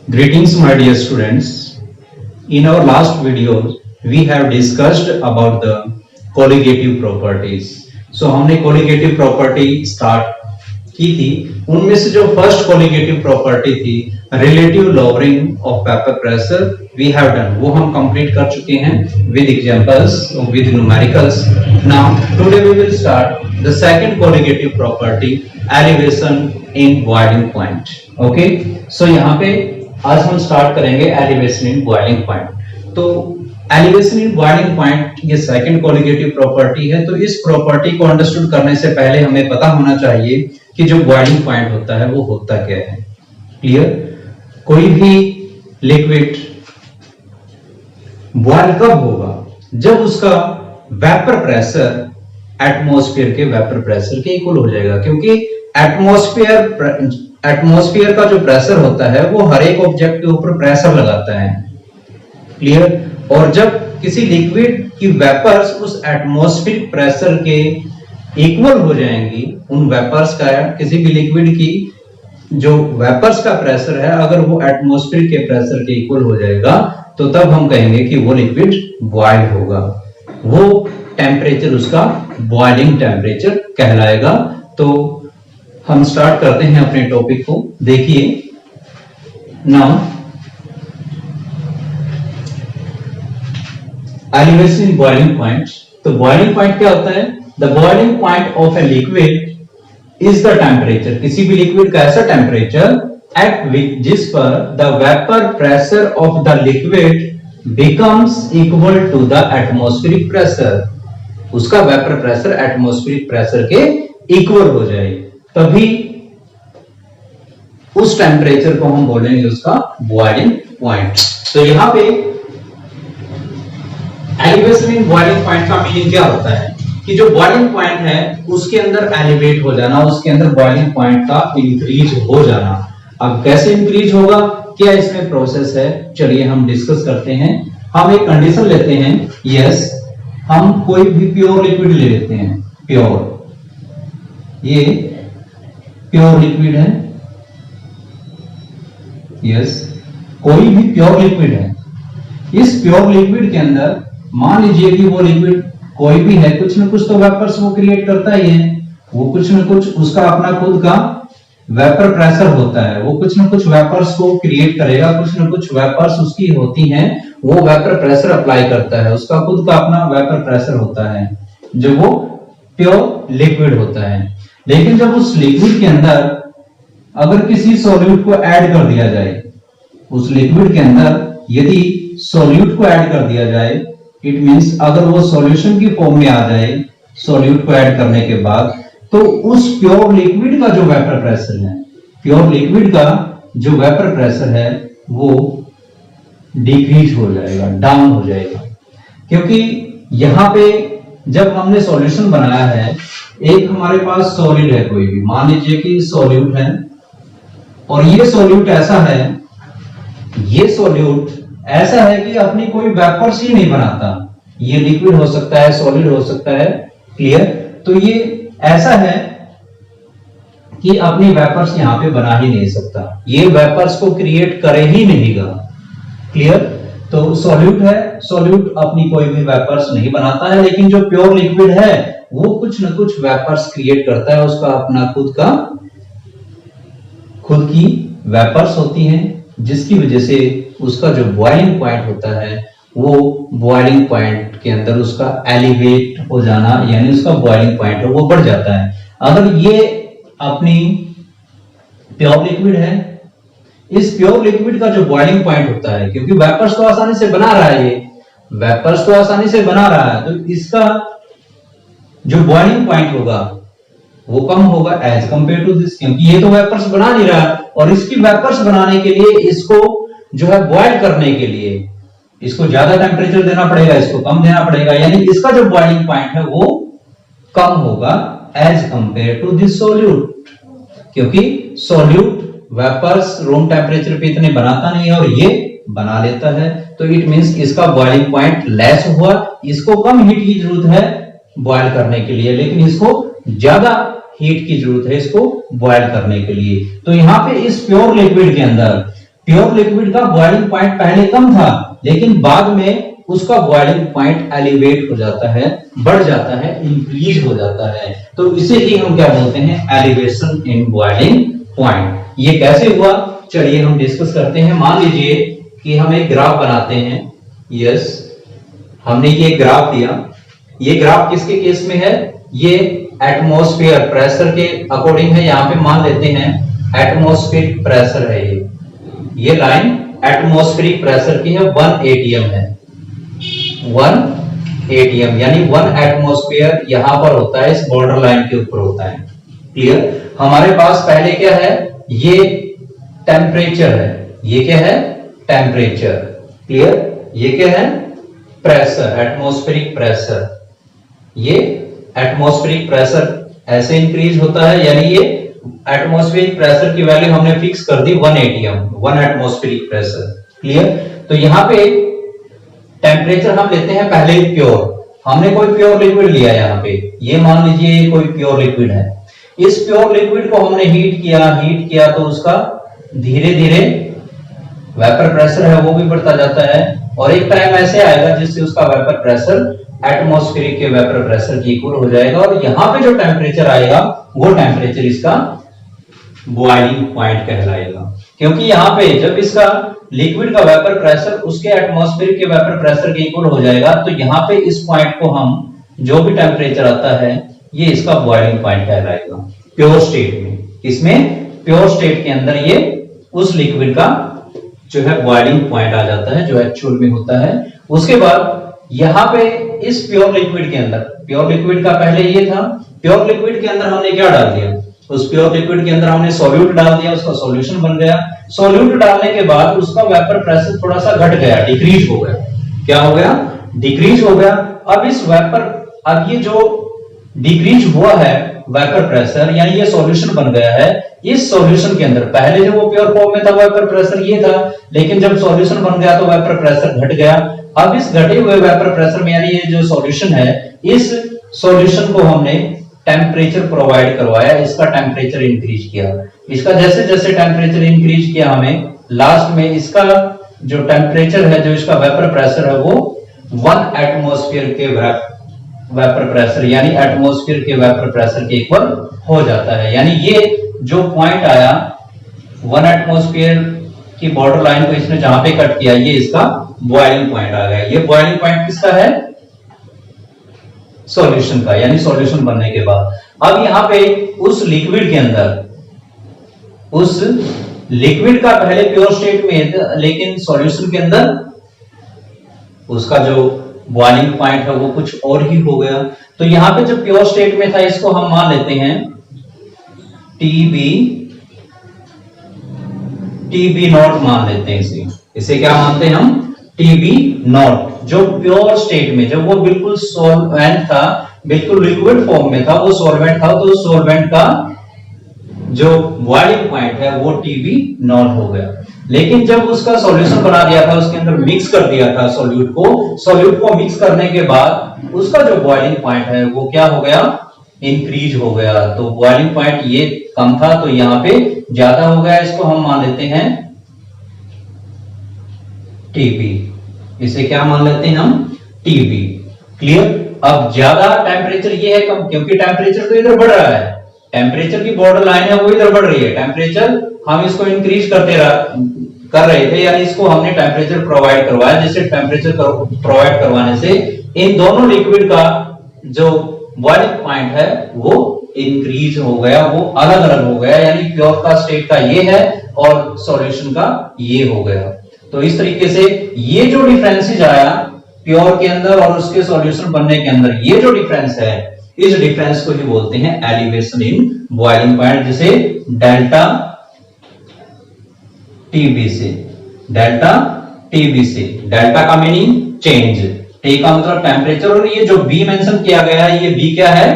Greetings, my dear students. In our last video, we have discussed about the colligative properties. So हमने colligative property start की थी. उनमें से जो first colligative property थी, relative lowering of vapor pressure, we have done. वो हम complete कर चुके हैं with examples, with numericals. Now today we will start the second colligative property, elevation in boiling point. Okay. So यहाँ पे आज हम स्टार्ट करेंगे एलिवेशन इन बॉइलिंग पॉइंट। तो एलिवेशन इन बॉइलिंग पॉइंट ये सेकंड कोलिगेटिव प्रॉपर्टी है। तो इस प्रॉपर्टी को अंडरस्टूड करने से पहले हमें पता होना चाहिए कि जो बॉइलिंग पॉइंट होता है वो होता क्या है। क्लियर? कोई भी लिक्विड बॉइल कब होगा? जब उसका वेपर प्रेशर एटमॉस्फेयर के वेपर प्रेशर के इक्वल हो जाएगा, क्योंकि एटमॉस्फेयर का जो प्रेशर होता है वो हर एक ऑब्जेक्ट के ऊपर प्रेशर लगाता है। क्लियर? और जब किसी लिक्विड की वेपर्स उस एटमॉस्फेरिक प्रेशर के इक्वल हो जाएंगी, उन वेपर्स का, किसी भी लिक्विड की जो वेपर्स का प्रेशर है अगर वो एटमॉस्फेयर के प्रेशर के इक्वल हो जाएगा तो तब हम कहेंगे कि वो लिक्विड बॉइल होगा। वो टेम्परेचर उसका बॉइलिंग टेम्परेचर कहलाएगा। तो हम स्टार्ट करते हैं अपने टॉपिक को। देखिए, now elevation in boiling point. तो बॉइलिंग पॉइंट क्या होता है? The boiling point of a liquid is the temperature, किसी भी लिक्विड का ऐसा टेम्परेचर एट विच जिस पर the vapour pressure of the liquid becomes equal to the atmospheric pressure, उसका वेपर प्रेशर एटमॉस्फेरिक प्रेशर के इक्वल हो जाए, तभी उस टेम्परेचर को हम बोलेंगे उसका बॉइलिंग पॉइंट। तो यहां पे एलिवेशन इन बॉइलिंग पॉइंट का मीनिंग क्या होता है कि जो बॉइलिंग पॉइंट है उसके अंदर एलिवेट हो जाना, उसके अंदर बॉइलिंग पॉइंट का इंक्रीज हो जाना। अब कैसे इंक्रीज होगा, क्या इसमें प्रोसेस है, चलिए हम डिस्कस करते हैं। हम एक कंडीशन लेते हैं, यस, हम कोई भी प्योर लिक्विड ले लेते हैं। प्योर, ये प्योर लिक्विड है, यस, कोई भी प्योर लिक्विड है। इस प्योर लिक्विड के अंदर मान लीजिए कि वो लिक्विड कोई भी है, कुछ ना कुछ तो वेपर्स वो क्रिएट करता ही है, वो कुछ ना कुछ उसका अपना खुद का वेपर प्रेशर होता है, वो कुछ ना कुछ वेपर्स को क्रिएट करेगा, कुछ ना कुछ वेपर्स उसकी होती हैं, वो वेपर प्रेशर अप्लाई करता है, उसका खुद का अपना वेपर प्रेशर होता है जो वो प्योर लिक्विड होता है। लेकिन जब उस लिक्विड के अंदर अगर किसी सॉल्यूट को ऐड कर दिया जाए, उस लिक्विड के अंदर यदि सॉल्यूट को ऐड कर दिया जाए, इट मींस अगर वो सॉल्यूशन की फॉर्म में आ जाए सॉल्यूट को ऐड करने के बाद, तो उस प्योर लिक्विड का जो वेपर प्रेशर है, प्योर लिक्विड का जो वेपर प्रेशर है वो डिक्रीज हो जाएगा, डाउन हो जाएगा। क्योंकि यहां पे जब हमने सॉल्यूशन बनाया है, एक हमारे पास सॉलिड है, कोई भी मान लीजिए कि सॉल्यूट है, और ये सॉल्यूट ऐसा है, ये सॉल्यूट ऐसा है कि अपनी कोई वेपर्स ही नहीं बनाता। ये लिक्विड हो सकता है, सॉलिड हो सकता है। क्लियर? तो ये ऐसा है कि अपनी वेपर्स यहां पे बना ही नहीं सकता, ये वेपर्स को क्रिएट करे ही नहींगा। क्लियर? तो सॉल्यूट है, सॉल्यूट अपनी कोई भी वेपर्स नहीं बनाता है, लेकिन जो प्योर लिक्विड है वो कुछ न कुछ वेपर्स क्रिएट करता है, उसका अपना खुद की वेपर्स होती हैं, जिसकी वजह से उसका जो बॉइलिंग पॉइंट होता है वो बॉइलिंग पॉइंट के अंदर उसका एलिवेट हो जाना, यानी उसका बॉइलिंग पॉइंट है वो बढ़ जाता है। अगर ये अपनी प्योर लिक्विड है, इस प्योर लिक्विड का जो बॉइलिंग पॉइंट होता है, क्योंकि वेपर्स तो आसानी से बना रहा है, ये वेपर्स तो आसानी से बना रहा है, तो इसका जो बॉइलिंग पॉइंट होगा वो कम होगा एज कंपेयर टू दिस, क्योंकि ये तो वेपर्स बना नहीं रहा, और इसकी वेपर्स बनाने के लिए इसको जो है बॉइल करने के लिए इसको ज्यादा टेम्परेचर देना पड़ेगा, इसको कम देना पड़ेगा, यानी इसका जो बॉइलिंग पॉइंट है वो कम होगा as compare to this solute, क्योंकि सॉल्यूट वेपर्स रूम टेम्परेचर पे इतने बनाता नहीं है और ये बना लेता है। तो इट मींस इसका बॉइलिंग पॉइंट लेस हुआ, इसको कम हीट की जरूरत है बॉइल करने के लिए, लेकिन इसको ज्यादा हीट की जरूरत है इसको बॉयल करने के लिए। तो यहाँ पे इस प्योर लिक्विड के अंदर प्योर लिक्विड का बॉइलिंग पॉइंट पहले कम था, लेकिन बाद में उसका बॉइलिंग पॉइंट एलिवेट हो जाता है, बढ़ जाता है, इंक्रीज हो जाता है। तो इसे ही हम क्या बोलते हैं, एलिवेशन इन बॉइलिंग पॉइंट। ये कैसे हुआ, चलिए हम डिस्कस करते हैं। मान लीजिए कि हम एक ग्राफ बनाते हैं। यस, हमने ये ग्राफ दिया। ये ग्राफ किसके केस में है, ये एटमॉस्फेयर प्रेशर के अकॉर्डिंग है। यहां पे मान लेते हैं एटमॉस्फेरिक प्रेशर है। ये लाइन एटमॉस्फेरिक प्रेशर की है, 1 atm है। 1 atm यानी 1 एटमॉस्फेयर यहां पर होता है, इस बॉर्डर लाइन के ऊपर होता है। क्लियर। हमारे पास पहले क्या है, ये टेम्परेचर है। ये क्या है, टेम्परेचर। क्लियर। ये क्या है, प्रेशर, एटमॉस्फेरिक प्रेशर। ये एटमॉस्फेरिक प्रेशर ऐसे इंक्रीज होता है, यानी ये एटमॉस्फेरिक प्रेशर की वैल्यू हमने फिक्स कर दी 1 atm, 1 एटमॉस्फेरिक प्रेशर। क्लियर। तो यहां पे टेम्परेचर हम लेते हैं पहले ही प्योर। हमने कोई प्योर लिक्विड लिया यहां पे, ये मान लीजिए ये कोई प्योर लिक्विड है। इस प्योर लिक्विड को हमने हीट किया तो उसका धीरे धीरे वेपर प्रेशर है वो भी बढ़ता जाता है, और एक टाइम ऐसे आएगा जिससे उसका वेपर प्रेशर एटमॉस्फेरिक के वेपर प्रेशर की इक्वल हो जाएगा, और यहां पे जो टेम्परेचर आएगा वो टेम्परेचर इसका बॉइलिंग पॉइंट कहलाएगा। क्योंकि यहाँ पे जब इसका लिक्विड का वेपर प्रेशर उसके एटमॉस्फेरिक के वेपर प्रेशर के इक्वल हो जाएगा, तो यहाँ पे इस पॉइंट को हम जो भी टेम्परेचर आता है ये इसका बॉइलिंग पॉइंट कहलाएगा प्योर स्टेट में। इसमें प्योर स्टेट के अंदर ये उस लिक्विड का जो है बॉइलिंग पॉइंट आ जाता है, जो एक्चुअल में होता है। उसके बाद यहाँ पे इस प्योर लिक्विड के अंदर, प्योर लिक्विड का पहले ये था, प्योर लिक्विड के अंदर हमने क्या डाल दिया, उस प्योर लिक्विड के अंदर हमने सॉल्यूट डाल दिया, उसका सॉल्यूशन बन गया। सॉल्यूट डालने के बाद उसका वेपर प्रेशर थोड़ा सा घट गया, डिक्रीज हो गया। क्या हो गया, डिक्रीज हो गया। अब इस वेपर, अब ये जो डिक्रीज हुआ है वेपर प्रेशर, यानी ये सॉल्यूशन बन गया है। इस सॉल्यूशन के अंदर पहले जब वो प्योर फॉर्म में था वेपर प्रेशर ये था, लेकिन जब सॉल्यूशन बन गया तो वेपर प्रेशर घट गया। अब इस घटे हुए वेपर प्रेशर में, यानी ये जो सॉल्यूशन है, इस सॉल्यूशन को हमने टेम्परेचर प्रोवाइड करवाया, इसका टेम्परेचर इंक्रीज किया। इसका जैसे जैसे टेम्परेचर इंक्रीज किया हमें, लास्ट में इसका जो टेम्परेचर है, जो इसका वेपर प्रेशर है, वो 1 एटमॉस्फेयर के वेपर प्रेशर यानी एटमॉस्फेयर के वेपर प्रेशर के इक्वल हो जाता है। यानी ये जो पॉइंट आया 1 एटमॉस्फेयर की बॉर्डर लाइन को इसने जहां पे कट किया, ये इसका बॉइलिंग पॉइंट आ गया। ये बॉइलिंग पॉइंट किसका है, सॉल्यूशन का, यानी सॉल्यूशन बनने के बाद। अब यहां पे उस लिक्विड के अंदर, उस लिक्विड का पहले प्योर स्टेट में, लेकिन सॉल्यूशन के अंदर उसका जो बॉइलिंग पॉइंट है वो कुछ और ही हो गया। तो यहां पे जो प्योर स्टेट में था, इसको हम मान लेते हैं टीबी नॉट मान लेते हैं इसे क्या मानते हैं हम, टीबी नॉट। जो प्योर स्टेट में, जब वो बिल्कुल सॉल्वेंट था, बिल्कुल लिक्विड फॉर्म में था, वो सॉल्वेंट था, तो सॉल्वेंट का जो बॉइलिंग पॉइंट है वो टीबी नॉट हो गया। लेकिन जब उसका सॉल्यूशन बना दिया था, उसके अंदर मिक्स कर दिया था सॉल्यूट को मिक्स करने के बाद उसका जो बॉइलिंग पॉइंट है वो क्या हो गया, इंक्रीज हो गया। तो बॉइलिंग पॉइंट ये कम था तो यहां पे ज्यादा हो गया, इसको हम मान लेते हैं टीबी। इसे क्या मान लेते हैं हम, टीबी। क्लियर। अब ज्यादा टेम्परेचर ये है कम, क्योंकि टेम्परेचर तो इधर बढ़ रहा है, टेम्परेचर की बॉर्डर लाइन है वो इधर बढ़ रही है। टेम्परेचर हम इसको इंक्रीज कर रहे थे, यानी इसको हमने टेम्परेचर प्रोवाइड करवाया, जिससे टेम्परेचर प्रोवाइड करवाने से इन दोनों लिक्विड का जो बॉइलिंग पॉइंट है वो इंक्रीज हो गया, वो अलग अलग हो गया। यानी प्योर का स्टेट का ये है और सॉल्यूशन का ये हो गया। तो इस तरीके से ये जो डिफरेंसेस आया प्योर के अंदर और उसके सॉल्यूशन बनने के अंदर, ये जो डिफरेंस है, इस डिफरेंस को ही बोलते हैं एलिवेशन इन बॉइलिंग पॉइंट, जिसे डेल्टा टीबी से, डेल्टा टीबी से, डेल्टा का मीनिंग चेंज, टी का मतलब टेम्परेचर, और ये जो बी मेंशन किया गया है, ये बी क्या है,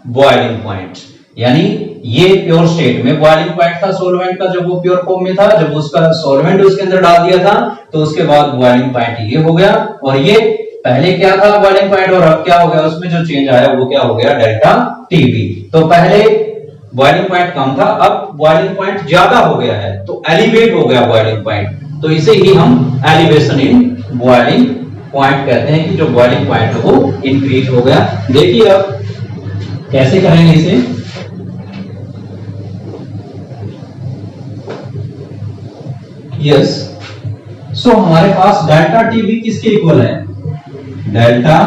बॉइलिंग पॉइंट। यानी ये प्योर स्टेट में बॉइलिंग पॉइंट था सॉल्वेंट का, जब वो प्योर फॉर्म में था, जब उसका सॉल्वेंट उसके अंदर डाल दिया था तो उसके बाद बॉइलिंग पॉइंट ये हो गया। और ये पहले क्या था बॉइलिंग पॉइंट और अब क्या हो गया, उसमें जो चेंज आया वो क्या हो गया, डेल्टा टीबी। तो पहले बॉइलिंग पॉइंट कम था, अब बॉइलिंग पॉइंट ज्यादा हो गया है तो एलिवेट हो गया बॉइलिंग पॉइंट, तो इसे ही हम एलिवेशन इन बॉइलिंग पॉइंट कहते हैं कि जो बॉइलिंग पॉइंट है वो इंक्रीज हो गया। देखिए अब कैसे करेंगे इसे। यस, सो हमारे पास डेल्टा टी भी किसके इक्वल है, डेल्टा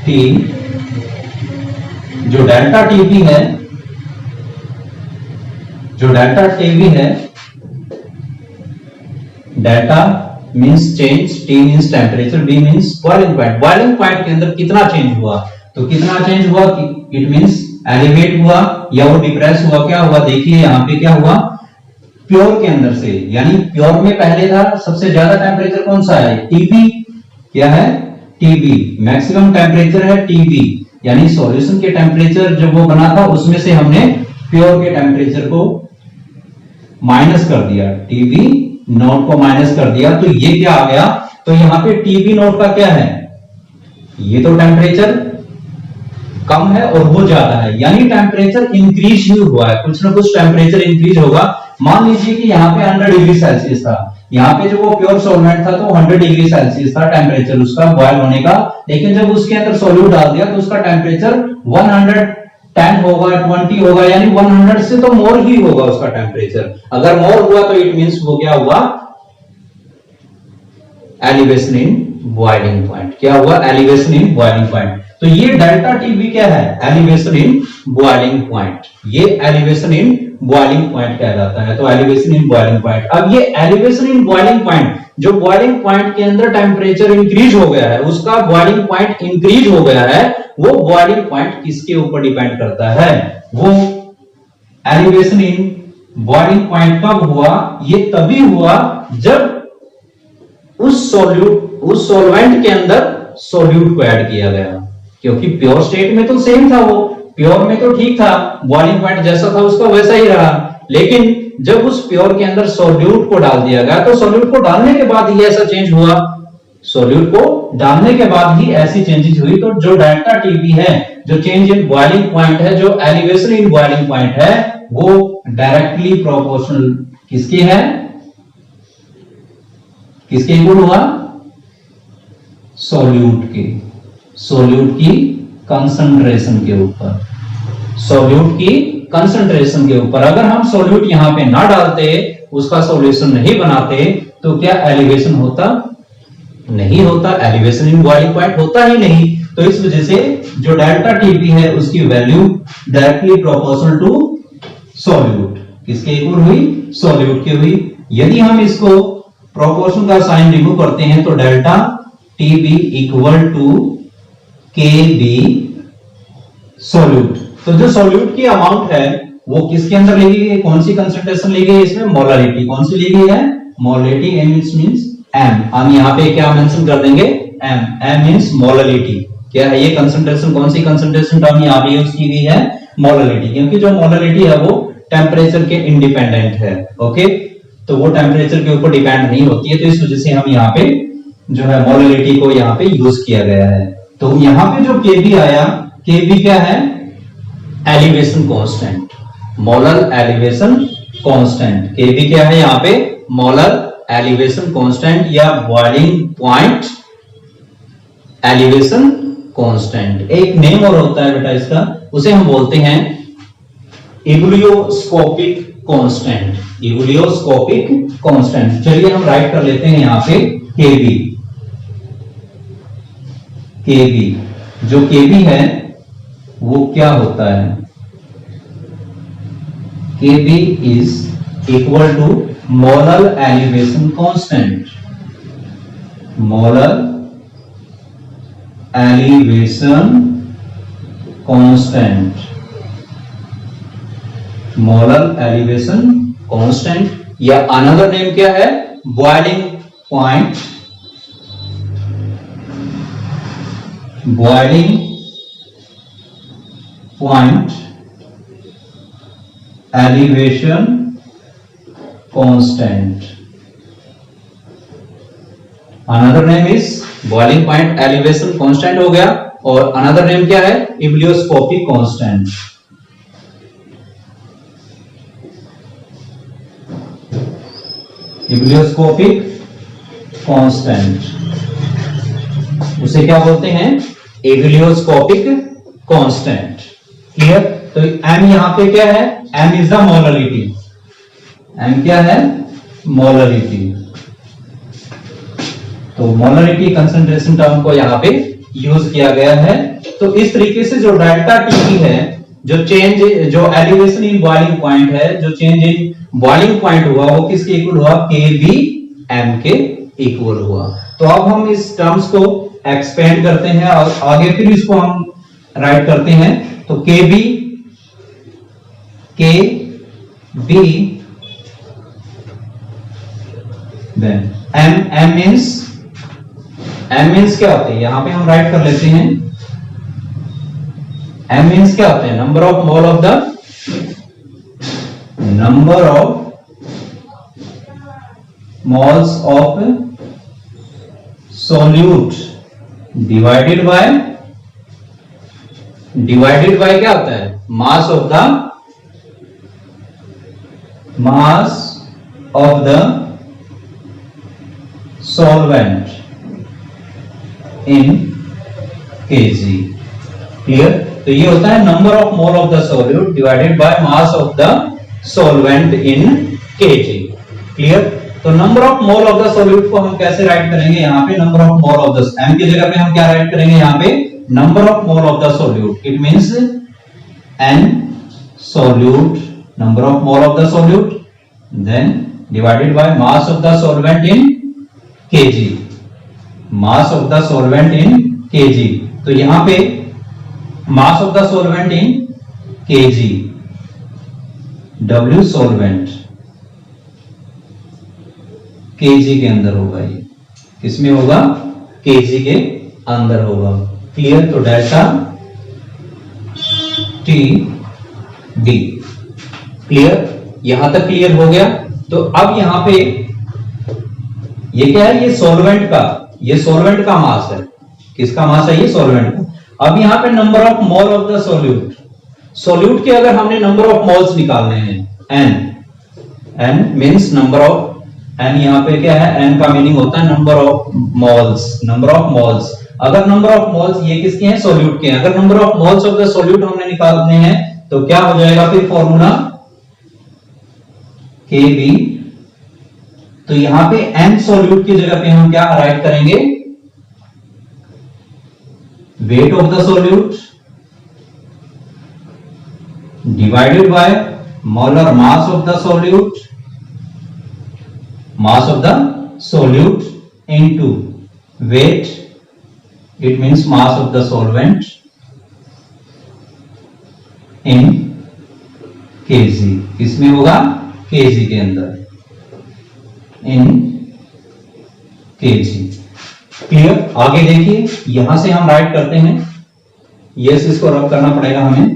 टी, जो डेल्टा टी भी है, जो डेल्टा टी भी है, delta means change, T means temperature, B means boiling point. Boiling point के अंदर कितना चेंज हुआ, तो कितना चेंज हुआ कि इट मींस एलिवेट हुआ या वो डिप्रेस हुआ, क्या हुआ देखिए यहां पे क्या हुआ, प्योर के अंदर से, यानी प्योर में पहले था सबसे ज्यादा टेम्परेचर कौन सा है, टीबी, क्या है टीबी, मैक्सिमम टेम्परेचर है टीबी, यानी सॉल्यूशन के टेम्परेचर जब वो बना था उसमें से हमने प्योर के टेम्परेचर को माइनस कर दिया, टीबी नोट को माइनस कर दिया, तो ये क्या आ गया, तो यहां पे टीबी नोट का क्या है, ये तो टेम्परेचर कम है और वो ज्यादा है, यानी टेम्परेचर इंक्रीज ही हुआ है, कुछ ना कुछ टेम्परेचर इंक्रीज होगा। मान लीजिए कि यहाँ पे 100 डिग्री सेल्सियस था, यहाँ पे जो वो प्योर सॉल्वेंट था तो 100 डिग्री सेल्सियस था टेम्परेचर उसका बॉयल होने का, लेकिन जब उसके अंदर सॉल्यूट डाल दिया तो उसका टेम्परेचर 110 होगा, 20 होगा, यानी 100 से तो मोर ही होगा उसका टेम्परेचर। अगर मोर हुआ तो इट मींस वो क्या हुआ, एलिवेशन इन बॉइलिंग पॉइंट, क्या हुआ, एलिवेशन इन बॉइलिंग पॉइंट। तो ये डेल्टा टीबी क्या है, एलिवेशन इन बॉइलिंग पॉइंट, ये एलिवेशन इन बॉइलिंग पॉइंट कहलाता है, तो एलिवेशन इन बॉइलिंग पॉइंट। अब ये एलिवेशन इन बॉइलिंग पॉइंट, जो बॉइलिंग पॉइंट के अंदर टेम्परेचर इंक्रीज हो गया है, उसका बॉइलिंग पॉइंट इंक्रीज हो गया है, वो बॉइलिंग पॉइंट किसके ऊपर डिपेंड करता है, वो एलिवेशन इन बॉइलिंग पॉइंट कब हुआ, ये तभी हुआ जब उस सॉल्वेंट के अंदर सॉल्यूट को ऐड किया गया, क्योंकि प्योर स्टेट में तो सेम था, वो प्योर में तो ठीक था, बॉइलिंग पॉइंट जैसा था उसका वैसा ही रहा, लेकिन जब उस प्योर के अंदर सॉल्यूट को डाल दिया गया तो सॉल्यूट को डालने के बाद ही ऐसा चेंज हुआ, सॉल्यूट को डालने के बाद ही ऐसी चेंजेस हुई। तो जो डेल्टा टीबी है, जो चेंज इन बॉइलिंग पॉइंट है, जो एलिवेशन इन बॉइलिंग पॉइंट है, वो डायरेक्टली प्रोपोर्शनल किसकी है, किसके इक्वल हुआ, सॉल्यूट के, सॉल्यूट की कंसंट्रेशन के ऊपर, सॉल्यूट की कंसंट्रेशन के ऊपर। अगर हम सॉल्यूट यहां पे ना डालते, उसका सॉल्यूशन नहीं बनाते, तो क्या एलिवेशन होता, नहीं होता, एलिवेशन इन बॉइलिंग पॉइंट होता ही नहीं। तो इस वजह से जो डेल्टा टीबी है उसकी value directly proportional to solute, किसके इक्वल हुई, सॉल्यूट के हुई। यदि हम इसको प्रोपोर्शन का साइन रिमूव करते हैं तो delta TB equal to K B solute. तो जो सॉल्यूट की अमाउंट है वो किसके अंदर ली गई है, कौन सी कंसंट्रेशन ली गई है इसमें, मोलारिटी, कौन सी ली गई है, मोलारिटी, एम मींस एम, हम यहाँ पे क्या मेंशन कर देंगे, एम, एम मींस मोलारिटी, क्या है ये कंसंट्रेशन, कौन सी कंसंट्रेशन टर्म यहाँ पे यूज की गई है, मोलारिटी, क्योंकि जो मोलारिटी है वो टेम्परेचर के इंडिपेंडेंट है, ओके, तो वो टेम्परेचर के ऊपर डिपेंड नहीं होती है, तो इस वजह से हम यहाँ पे जो है मोलारिटी को यहाँ पे यूज किया गया है। तो यहाँ पे जो केबी आया, केबी क्या है, elevation constant, molar elevation constant, KB क्या है यहाँ पे, मोलर एलिवेशन कांस्टेंट या बॉइलिंग पॉइंट एलिवेशन कांस्टेंट। एक नेम और होता है बेटा इसका, उसे हम बोलते हैं इबुलियोस्कोपिक कांस्टेंट, इबुलियोस्कोपिक कांस्टेंट। चलिए हम राइट कर लेते हैं यहाँ पे केबी, केबी, जो केबी है वो क्या होता है, KB is equal to molar elevation constant, molar elevation constant, molar elevation constant, या अनदर नेम क्या है, boiling point, boiling point elevation constant, another name is boiling point elevation constant हो गया, और अनदर नेम क्या है, इबुलियोस्कोपिक कांस्टेंट, इबिलियोस्कोपिक कांस्टेंट, उसे क्या बोलते हैं? Ebullioscopic constant. क्लियर? तो m यहां पे क्या है? m is the molarity. m क्या है? मोलरिटी। तो मोलरिटी कंसंट्रेशन टर्म को यहां पे यूज किया गया है। तो इस तरीके से जो डेल्टा टी है, जो चेंज, जो एलिवेशन इन बॉइलिंग पॉइंट है, जो चेंज इन बॉइलिंग पॉइंट हुआ, वो किसके इक्वल हुआ? के बी एम के इक्वल हुआ। तो अब हम इस टर्म्स को एक्सपेंड करते हैं और आगे फिर इसको हम राइट करते हैं। तो के बी देन एम मीन्स क्या होते हैं? यहां पे हम राइट कर लेते हैं। m मीन्स क्या होते हैं? Number of mole of the moles of solute divided by क्या होता है? Mass of the solvent in kg। Clear? तो ये होता है number of mole of the solute divided by mass of the solvent in kg। Clear? तो number of mole of the solute को हम कैसे राइट करेंगे? यहाँ पे number of mole of the, m की जगह पे हम क्या राइट करेंगे? यहाँ पे number of mole of the solute. It means n solute, number of mole of the solute, then divided by mass of the solvent in kg। Mass of the solvent in kg। तो यहां पे mass of the solvent in kg, W solvent kg के अंदर होगा। ये किसमें होगा? kg के अंदर होगा। क्लियर? तो डेल्टा टी डी। क्लियर? यहां तक क्लियर हो गया। तो अब यहां पे ये क्या है? ये सॉल्वेंट का मास है। किसका मास है? ये सॉल्वेंट का। अब यहां पे number of mole of the solute के अगर हमने नंबर ऑफ मोल्स निकालने हैं, n means number of, n यहां पे क्या है? n का मीनिंग होता है नंबर ऑफ मोल्स। अगर नंबर ऑफ मोल्स ये किसके हैं? सॉल्यूट के हैं। अगर number of moles of the solute हमने निकालने हैं तो क्या हो जाएगा फिर फॉर्मूला? Kb। तो यहां पे n सॉल्यूट की जगह पे हम क्या राइट करेंगे? Weight of the solute divided by molar mass of the solute into wait, it means mass of the solvent in kg। किसमें होगा? kg के अंदर, इन kg। क्लियर? आगे देखिए, यहां से हम राइट करते हैं। यस, इसको रब करना पड़ेगा हमें।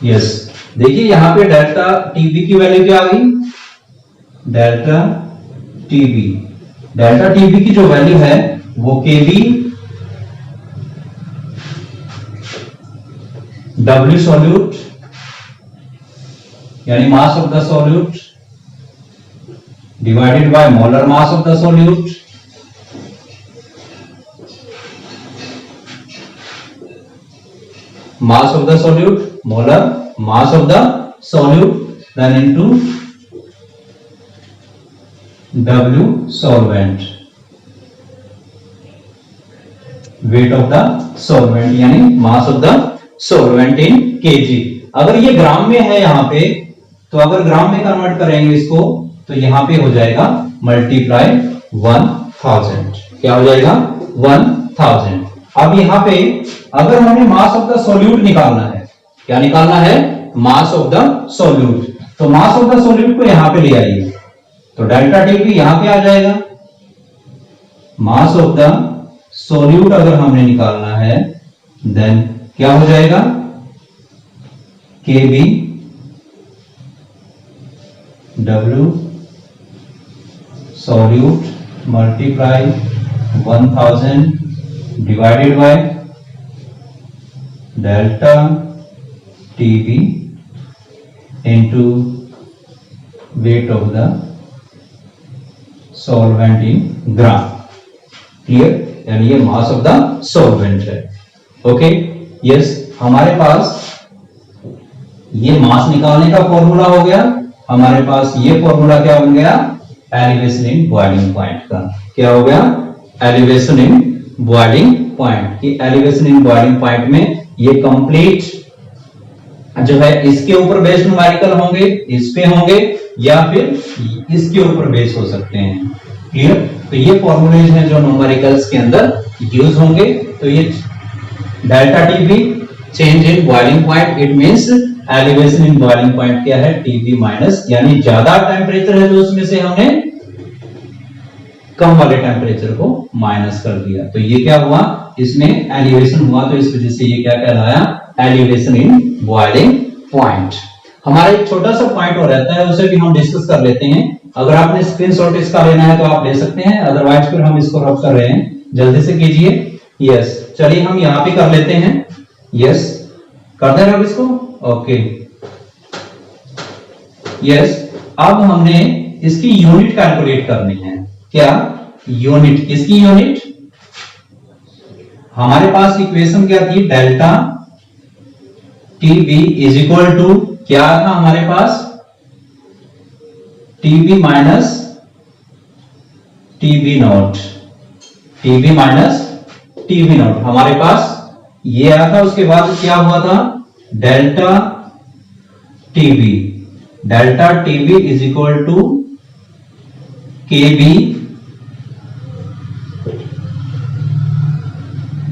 यस, देखिए यहां पे डेल्टा टीबी की वैल्यू क्या आ गई? डेल्टा टीबी की जो वैल्यू है वो केबी डब्ल्यू सॉल्यूट यानी मास of the solute divided by molar mass of the solute mass of the solute, molar mass of the solute, then into W solvent, weight of the solvent यानी mass of the solvent in kg। अगर ये ग्राम में है यहाँ पे, तो अगर ग्राम में कन्वर्ट करेंगे इसको तो यहाँ पे हो जाएगा मल्टीप्लाई 1000। क्या हो जाएगा? 1000। अब यहाँ पे अगर हमें मास ऑफ द सॉल्यूट निकालना है, क्या निकालना है? Mass of the solute. तो मास ऑफ द सॉल्यूट को यहां पे ले आइए, तो डेल्टा टी भी यहां पे आ जाएगा। मास ऑफ द सॉल्यूट अगर हमने निकालना है देन क्या हो जाएगा? K B W solute multiply 1000 divided by delta TB into weight of the solvent in gram. Clear? यानी ये मास ऑफ द सॉल्वेंट है. Okay, yes. हमारे पास ये मास निकालने का फॉर्मूला हो गया. हमारे पास ये फॉर्मूला क्या बन गया? एलिवेशन इन बॉइलिंग पॉइंट का. क्या हो गया? Elevation in boiling point. कि एलिवेशन इन बॉइलिंग पॉइंट में ये कंप्लीट जो है इसके ऊपर बेस न्यूमेरिकल होंगे, इस पे होंगे, या फिर इसके ऊपर बेस हो सकते हैं. क्लियर? तो ये फॉर्मूलेज हैं जो न्यूमेरिकल्स के अंदर यूज होंगे. तो ये delta TB change in boiling point, it means elevation in boiling point क्या है? टीबी माइनस, यानी ज्यादा टेम्परेचर है तो उसमें से हमने कम वाले टेम्परेचर को माइनस कर दिया. तो ये क्या हुआ? इसमें एलिवेशन हुआ, तो इस वजह से ये क्या कहलाया? Elevation in boiling point. हमारा एक छोटा सा पॉइंट और रहता है, उसे भी हम डिस्कस कर लेते हैं. अगर आपने स्क्रीनशॉट इसका लेना है तो आप ले सकते हैं, अदरवाइज फिर हम इसको रफ कर रहे हैं. जल्दी से कीजिए. यस, चलिए हम यहां पे कर लेते हैं. यस, करते हैं अब इसको. Okay, yes. अब हमने इसकी यूनिट कैलकुलेट करनी है. क्या यूनिट? किसकी यूनिट? हमारे पास इक्वेशन क्या थी? Delta TB is equal to क्या था हमारे पास? TB minus TB naught. TB minus TB naught हमारे पास ये आया था. उसके बाद क्या हुआ था? Delta TB. Delta TB is equal to KB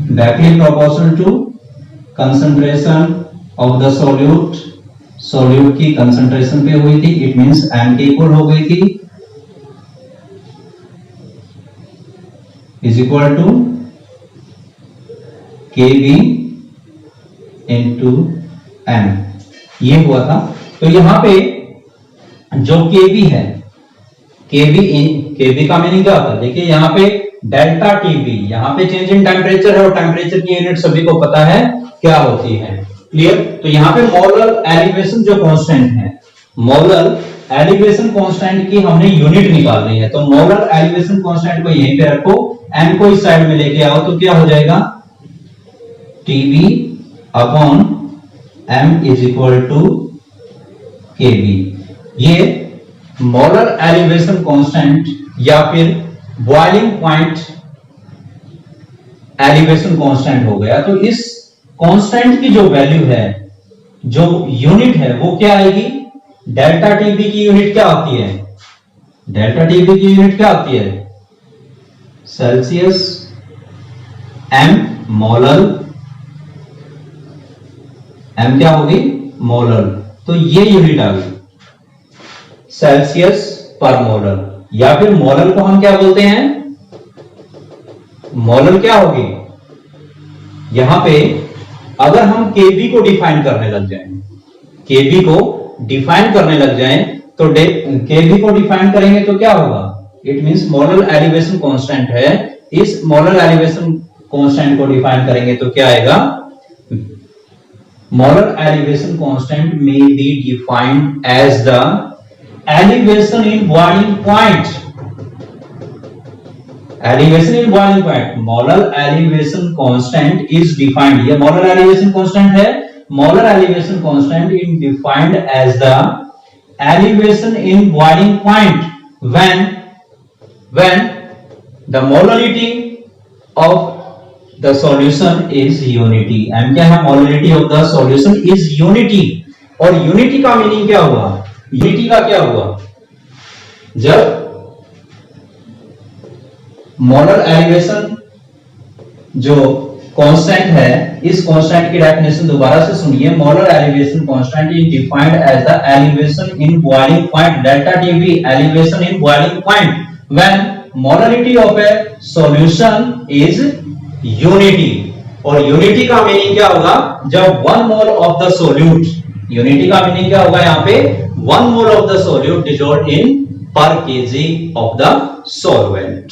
directly proportional to concentration of the solute. Solute की कंसंट्रेशन पे हुई थी, इट मींस एम के इक्वल हो गई थी, is equal to K B into M. ये हुआ था. तो यहां पे जो के बी है, के बी का मीनिंग क्या होता है? देखिए यहां पे डेल्टा टीबी, यहां पे चेंज इन टेम्परेचर है और टेम्परेचर की यूनिट सभी को पता है क्या होती है. क्लियर? तो यहां पे मोलर एलिवेशन जो कांस्टेंट है, मोलर एलिवेशन कांस्टेंट की हमने यूनिट निकालनी है. तो मोलर एलिवेशन कांस्टेंट को यहीं पे रखो, एम को इस साइड में लेके आओ, तो क्या हो जाएगा? TB upon M is equal to KB. ये मोलर एलिवेशन कांस्टेंट या फिर बॉइलिंग पॉइंट एलिवेशन कांस्टेंट हो गया. तो इस कांस्टेंट की जो वैल्यू है, जो यूनिट है, वो क्या आएगी? डेल्टा टीबी की यूनिट क्या होती है? डेल्टा टीबी की यूनिट क्या होती है? Celsius M molar. एम क्या होगी? मोलर. तो ये यूनिट आ गई सेल्सियस पर मोलर. या फिर मोलर को हम क्या बोलते हैं? मोलर क्या होगी? यहां पे अगर हम केबी को डिफाइन करने लग जाएं, केबी को डिफाइन करने लग जाएं, तो केबी को डिफाइन करेंगे तो क्या होगा? It means molar elevation constant है. इस मोलर एलिवेशन कांस्टेंट को डिफाइन करेंगे तो क्या आएगा? Molar elevation constant may be defined as the elevation in boiling point. Elevation in boiling point. Molar elevation constant is defined. ये molar elevation constant है. Molar elevation constant is defined as the elevation in boiling point when the molarity of the solution is unity. M क्या है? Molarity of the solution is unity. और unity का meaning क्या हुआ? unity का क्या हुआ? जब मोलर एलिवेशन जो कांस्टेंट है, इस कांस्टेंट की डेफिनेशन दोबारा से सुनिए. Molar elevation constant is defined as the elevation in boiling point. Delta TB elevation in boiling point when molarity of a solution is unity. और यूनिटी का मीनिंग क्या होगा? जब 1 mole of the solute, unity का meaning क्या होगा यहां पे? 1 mole of the solute dissolved in per KG of the solvent.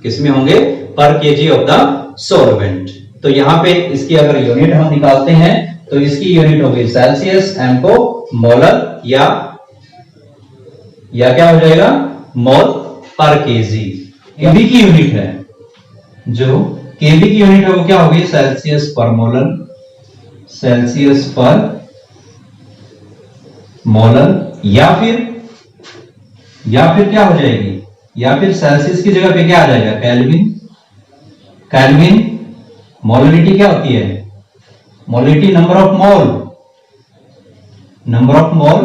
किसमें होंगे? पर केजी ऑफ द सॉल्वेंट. तो यहां पे इसकी अगर यूनिट हम निकालते हैं तो इसकी यूनिट होगी सेल्सियस, एम को मोलर या क्या हो जाएगा, मोल पर केजी। केबी की यूनिट है, जो केबी की यूनिट है वो क्या होगी, सेल्सियस पर मोलर, सेल्सियस पर मोलर, या फिर क्या हो जाएगी, या फिर सेल्सियस की जगह पे क्या आ जाएगा, केल्विन। केल्विन मोलरिटी क्या होती है, मोलरिटी नंबर ऑफ मोल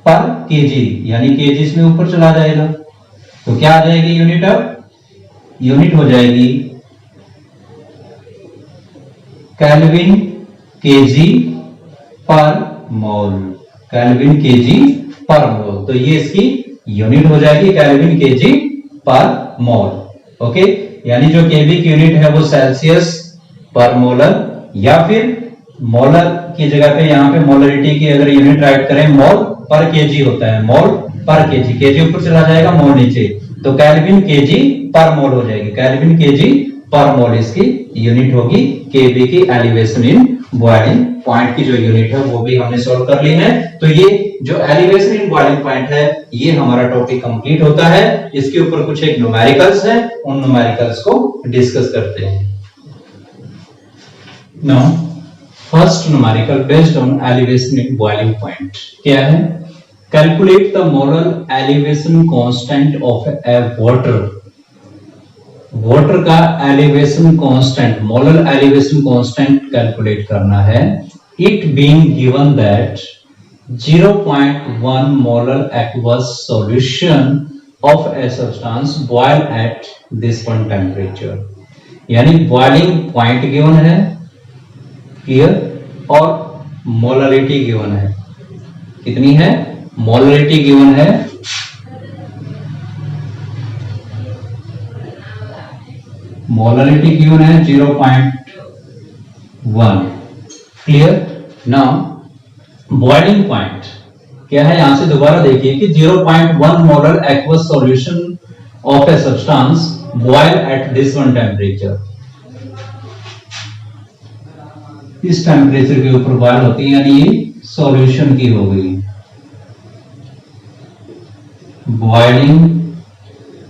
पर केजी, यानी केजीस में ऊपर चला जाएगा, तो क्या आ जाएगी यूनिट, अब यूनिट हो जाएगी केल्विन केजी पर मोल, केल्विन केजी पर मोल। तो ये इसकी यूनिट हो जाएगी केल्विन केजी पर मोल। ओके, यानी जो केबी की यूनिट है वो सेल्सियस पर मोलर, या फिर मोलर की जगह पे यहाँ पे मोलरिटी की अगर यूनिट राइट करें, मोल पर केजी होता है, मोल पर केजी, केजी ऊपर चला जाएगा, मोल नीचे, तो केल्विन केजी पर मोल हो जाएगी, केल्विन केजी पर मोल इसकी यूनिट होगी। केबी की एलिवेशन इन बॉइलिंग पॉइंट की जो यूनिट है वो भी हमने सॉल्व कर ली है। तो ये जो एलिवेशन इन बॉइलिंग पॉइंट है, ये हमारा टॉपिक कंप्लीट होता है। इसके ऊपर कुछ एक न्यूमेरिकल्स है, उन न्यूमेरिकल्स को डिस्कस करते हैं। Now first numerical based on elevation in boiling point क्या है, calculate the molar elevation constant of a water. Water का elevation constant, molar elevation constant calculate करना है। It being given that 0.1 molar aqueous solution of a substance boil at this one temperature, यानी boiling point given है, clear, और molarity given है, कितनी है, molarity given है, मोलरिटी गिवन है 0.1, क्लियर। नाउ बॉइलिंग पॉइंट क्या है, यहां से दोबारा देखिए कि 0.1 molar aqueous solution of a substance boil at this one temperature, इस टेम्परेचर के ऊपर बॉयल होती है, यानी ये सॉल्यूशन की हो गई। Boiling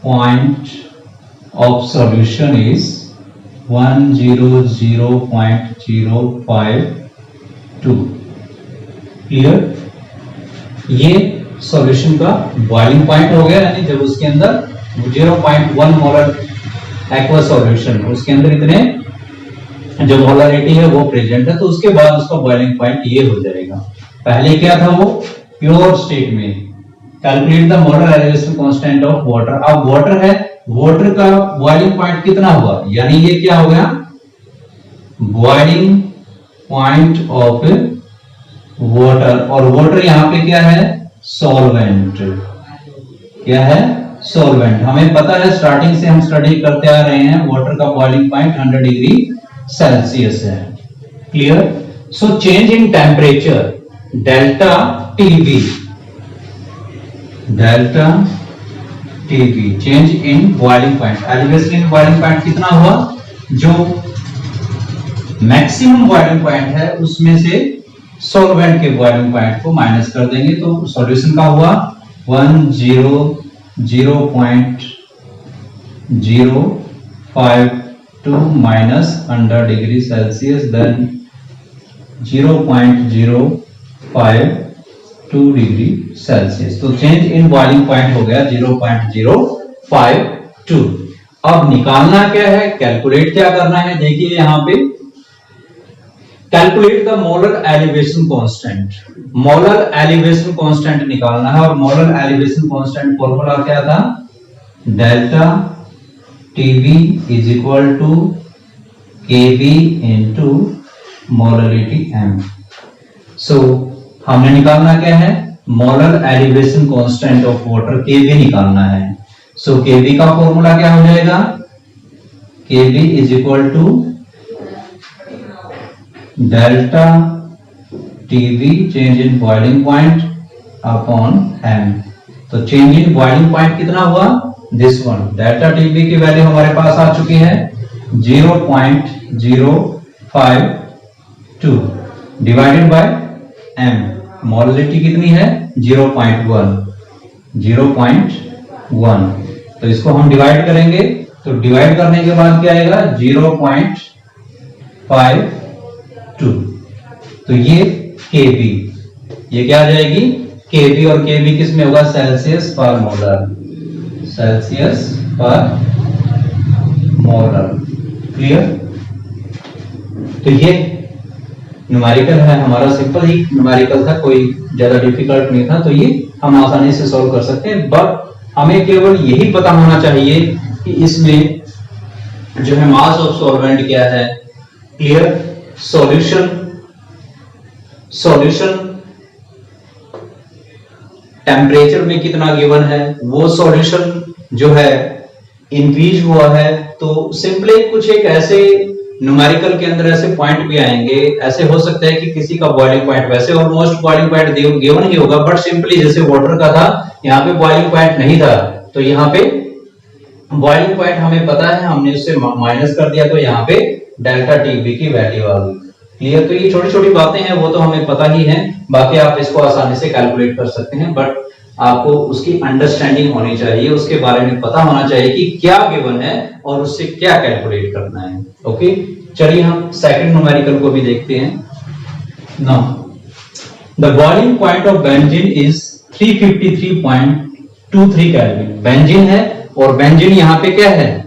point of solution is 100.052, clear. ये सॉल्यूशन का बॉइलिंग पॉइंट हो गया, यानी जब उसके अंदर 0.1 मोलर एक्वा सॉल्यूशन, उसके अंदर इतने जो मोलरिटी है वो प्रेजेंट है, तो उसके बाद उसका बॉइलिंग पॉइंट ये हो जाएगा। पहले क्या था, वो प्योर स्टेट में। Calculate the molar elevation constant of water. अब वाटर है, वाटर का बॉइलिंग पॉइंट कितना हुआ, यानी ये क्या हो गया, बॉइलिंग पॉइंट ऑफ वाटर, और वाटर यहां पे क्या है, सॉल्वेंट, क्या है, सॉल्वेंट। हमें पता है स्टार्टिंग से हम स्टडी करते आ रहे हैं, वाटर का बॉइलिंग पॉइंट 100 डिग्री सेल्सियस है, clear. So change in temperature delta TV, delta TB, change in boiling point, elevation in boiling point कितना हुआ, जो मैक्सिमम बॉइलिंग पॉइंट है उसमें से सॉल्वेंट के बॉइलिंग पॉइंट को माइनस कर देंगे, तो सॉल्यूशन का हुआ 100.052 minus 100 degree Celsius, then 0.052 degree Celsius. तो चेंज इन बॉइलिंग पॉइंट हो गया 0.052। अब निकालना क्या है, कैलकुलेट क्या करना है, देखिए यहां पे calculate the molar elevation constant. Molar elevation constant निकालना है, और मोलर एलिवेशन कांस्टेंट फॉर्मूला क्या था, delta TB is equal to KB into molarity M. So हमने निकालना क्या है, molar elevation constant of water, KB निकालना है। सो केबी का फॉर्मूला क्या हो जाएगा, KB is equal to delta TB change in boiling point upon M. तो चेंज इन बॉइलिंग पॉइंट कितना हुआ, दिस वन, डेल्टा टीवी की वैल्यू हमारे पास आ चुकी है 0.052 2 डिवाइडेड बाय m, मोलरिटी कितनी है 0.1, 0.1। तो इसको हम डिवाइड करेंगे, तो डिवाइड करने के बाद क्या आएगा 0.52। तो ये kb, ये क्या आ जाएगी kb, और kb किस में होगा सेल्सियस पर मोलर, सेल्सियस पर मोलर। क्लियर। तो ये न्यूमेरिकल है हमारा, सिंपल ही न्यूमेरिकल था, कोई ज्यादा डिफिकल्ट नहीं था, तो ये हम आसानी से सॉल्व कर सकते हैं। बट हमें केवल यही पता होना चाहिए कि इसमें जो है मास ऑफ सॉल्वेंट क्या है। क्लियर। सॉल्यूशन टेम्परेचर में कितना गिवन है, वो सॉल्यूशन जो है इंक्रीज हुआ है, तो सिंपली कुछ एक ऐसे न्यूमेरिकल के अंदर ऐसे पॉइंट भी आएंगे, ऐसे हो सकता है कि किसी का बॉइलिंग पॉइंट, वैसे ऑलमोस्ट बॉइलिंग पॉइंट गिवन ही होगा, बट सिंपली जैसे वाटर का था, यहाँ पे बॉइलिंग पॉइंट नहीं था, तो यहाँ पे बॉइलिंग पॉइंट हमें पता है, हमने उससे माइनस कर दिया, तो यहाँ पे डेल्टा टीबी की वैल्यू आ गई। क्लियर। तो ये छोटी छोटी बातें हैं, वो तो हमें पता ही है, बाकी आप इसको आसानी से कैलकुलेट कर सकते हैं, बट आपको उसकी अंडरस्टैंडिंग होनी चाहिए, उसके बारे में पता होना चाहिए कि क्या गिवन है और उससे क्या कैलकुलेट करना है। ओके, चलिए हम सेकंड न्यूमेरिकल को भी देखते हैं। Now the boiling point of benzene is 353.23 kelvin. Benzene है और बेंजीन यहाँ पे क्या है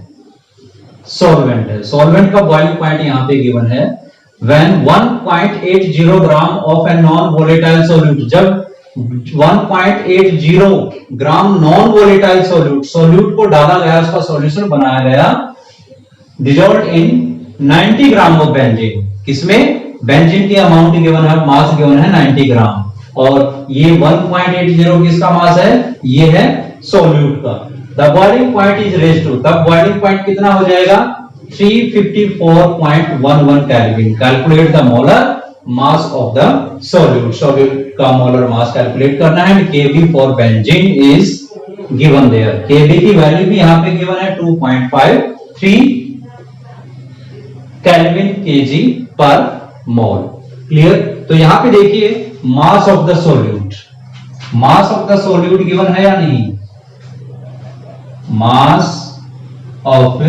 सॉल्वेंट है। सॉल्वेंट का बॉइलिंग पॉइंट यहाँ पे गिवन है when 1.80 gram of a non volatile solute, जब 1.80 ग्राम नॉन वोलेटाइल सोल्यूट को डाला गया, उसका सॉल्यूशन बनाया गया, dissolved in 90 gram of benzene. किसमें बेंजीन की अमाउंट गिवन है, मास गिवन है 90 ग्राम, और ये 1.80 किसका मास है, ये है सोल्यूट का। The boiling point is raised to, तब बॉइलिंग पॉइंट कितना हो जाएगा 354.11 kelvin. Calculate the molar mass of the solute, solute का मोलर मास कैलकुलेट करना है। Kb for benzene is given there, Kb की वैल्यू भी यहां पे गिवन है 2.53 केल्विन kg पर मोल। क्लियर। तो यहां पे देखिए मास of the solute, mass of the solute given है या नहीं, mass of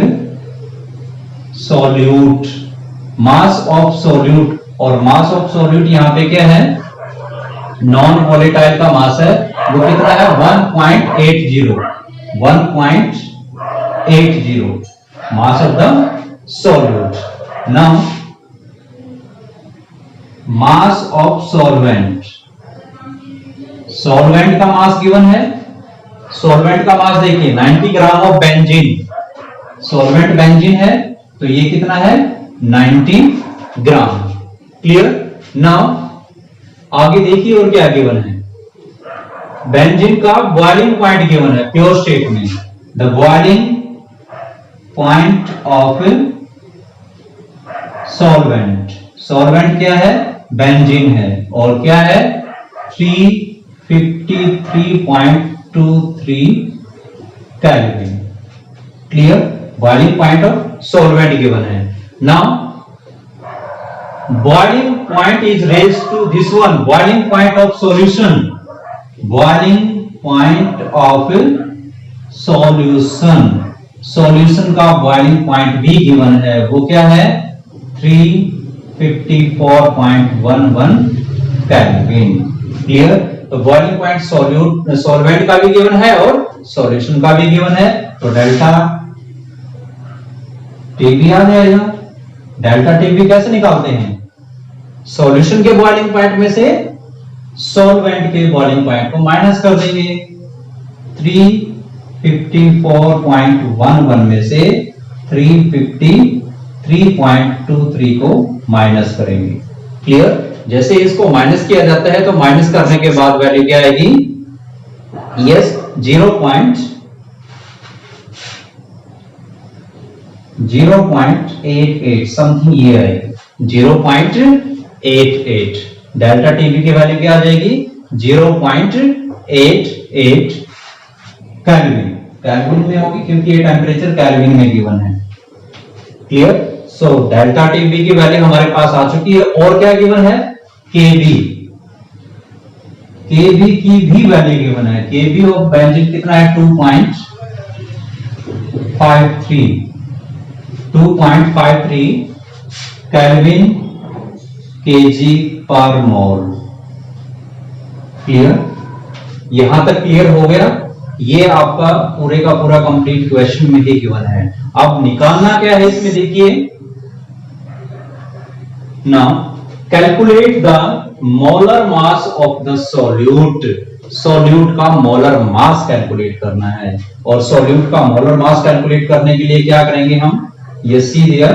solute, mass of solute, और मास ऑफ सोल्यूट यहां पे क्या है नॉन वोलेटाइल का मास है, वो कितना है 1.80 मास of the solute. Now mass of solvent, solvent का मास गिवन है, सॉल्वेंट का मास देखिए 90 gram of benzene, solvent benzene है, तो ये कितना है 90 ग्राम। क्लियर। नाउ आगे देखिए और क्या गिवन है, बेंजीन का बॉइलिंग पॉइंट गिवन है प्योर स्टेट में, the boiling point of solvent, solvent क्या है बेंजीन है, और क्या है 353.23 kelvin. Clear. Boiling point of solvent given है। Now boiling point is raised to this one, boiling point of solution, boiling point of solution, solution का boiling point भी given है, वो क्या है 354.11 केल्विन। क्लियर। तो boiling point solvent का भी given है और solution का भी given है, तो डेल्टा टीबी आ जाएगा। डेल्टा टीबी कैसे निकालते हैं, सॉल्यूशन के बॉइलिंग पॉइंट में से सॉल्वेंट के बॉइलिंग पॉइंट को माइनस कर देंगे, 354.11 में से 353.23 को माइनस करेंगे। क्लियर। जैसे इसको माइनस किया जाता है तो माइनस करने के बाद वैल्यू क्या आएगी, यस 0.88 समथिंग ये आएगी, 0.88। डेल्टा टीबी की वैल्यू क्या आ जाएगी 0.88 केल्विन, केल्विन में होगी क्योंकि ये टेम्परेचर केल्विन में गिवन है। क्लियर। सो डेल्टा टीबी की वैल्यू हमारे पास आ चुकी है। और क्या गिवन है? केबी, केबी की भी वैल्यू गिवन है। केबी ऑफ बेंजीन कितना है? 2.53 केल्विन केजी पर मोल। क्लियर? यहां तक क्लियर हो गया? ये आपका पूरे का पूरा कंप्लीट क्वेश्चन में ही गिवन है। अब निकालना क्या है इसमें देखिए, now calculate the molar mass of the solute. Solute का मोलर मास कैलकुलेट करना है। और सॉल्यूट का मोलर मास कैलकुलेट करने के लिए क्या करेंगे हम? ये सी देयर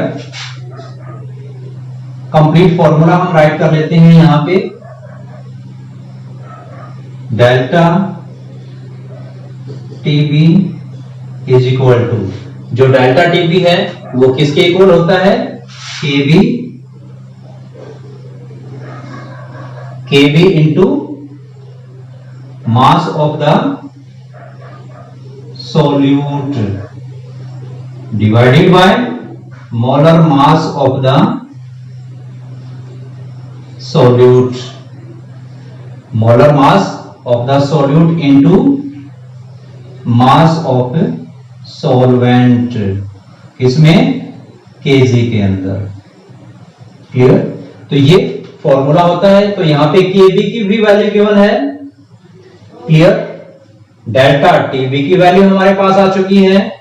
कंप्लीट फॉर्मूला हम राइट कर लेते हैं यहां पे। Delta TB is equal to, जो डेल्टा टीबी है वो किसके इक्वल होता है? KB, KB into mass of the solute divided by molar mass of the solute. Molar mass of the solute into mass of solvent, इसमें KG के अंदर। Clear? तो ये फॉर्मूला होता है। तो यहां पे केबी की भी वैल्यू गिवन है। क्लियर? डेल्टा टीबी की वैल्यू हमारे पास आ चुकी है।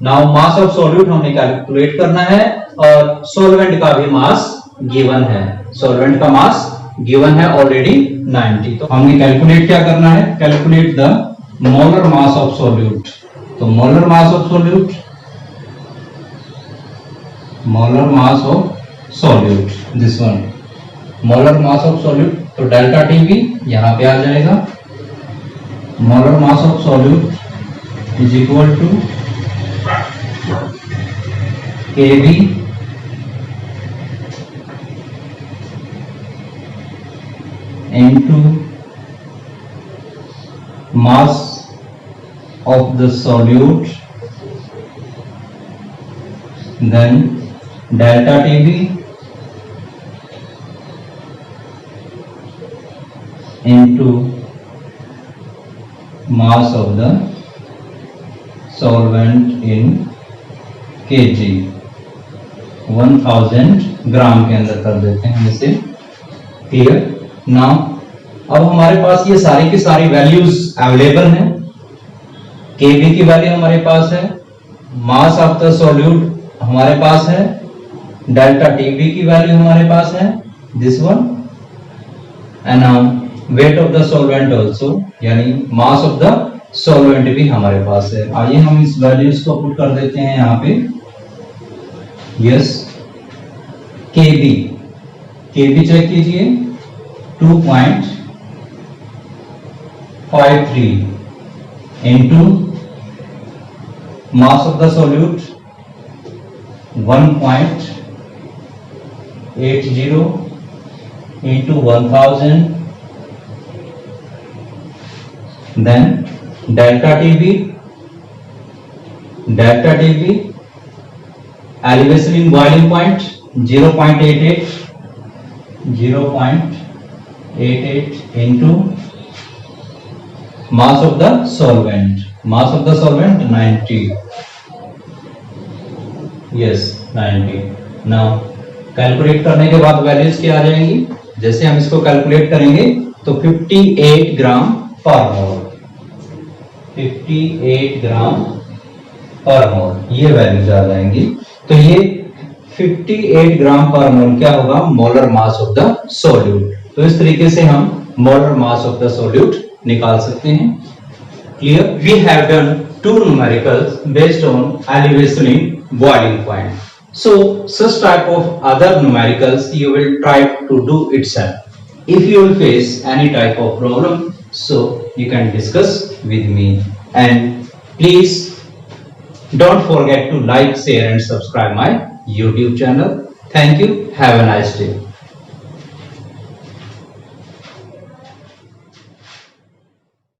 नाउ मास ऑफ सॉल्यूट हमने कैलकुलेट करना है और सॉल्वेंट का भी मास गिवन है। सॉल्वेंट का मास गिवन है ऑलरेडी 90। तो हमने कैलकुलेट क्या करना है? Calculate the molar mass of solute. तो molar mass of solute, molar mass of solute, this one molar mass of solute. तो डेल्टा टीबी यहां पे आ जाएगा। Molar mass of solute is equal to KB into mass of the solute, then delta TB into mass of the solvent in kg, 1000 ग्राम के अंदर कर देते हैं इसे। क्लियर? नाउ अब हमारे पास ये सारी की सारी वैल्यूज अवेलेबल हैं। केबी की वैल्यू हमारे पास है, मास ऑफ द सॉल्यूट हमारे पास है, डेल्टा टीबी की वैल्यू हमारे पास है, this one, and now weight of the solvent also, यानी मास ऑफ द सॉल्वेंट भी हमारे पास है। आइए हम इस वैल्यूज को पुट कर देते हैं यहाँ पे। यस, केबी, केबी चेक कीजिए, 2.53 into mass of the solute 1.80 into 1000, then delta TB elevation in boiling point 0.88 into mass of the solvent 90, yes 90। Now calculate करने के बाद वैल्यूज क्या आ जाएंगी? जैसे हम इसको कैलकुलेट करेंगे तो 58 ग्राम पर मोल, 58 ग्राम पर मोल ये वैल्यूज आ जाएंगी। तो ये 58 ग्राम पर मोल क्या होगा? Molar mass of the solute. तो इस तरीके से हम molar mass of the solute निकाल सकते हैं। Clear? We have done 2 numericals based on elevation in boiling point. So such type of other numericals you will try to do itself. If you will face any type of problem, so you can discuss with me, and please don't forget to like, share and subscribe my YouTube channel. Thank you. Have a nice day.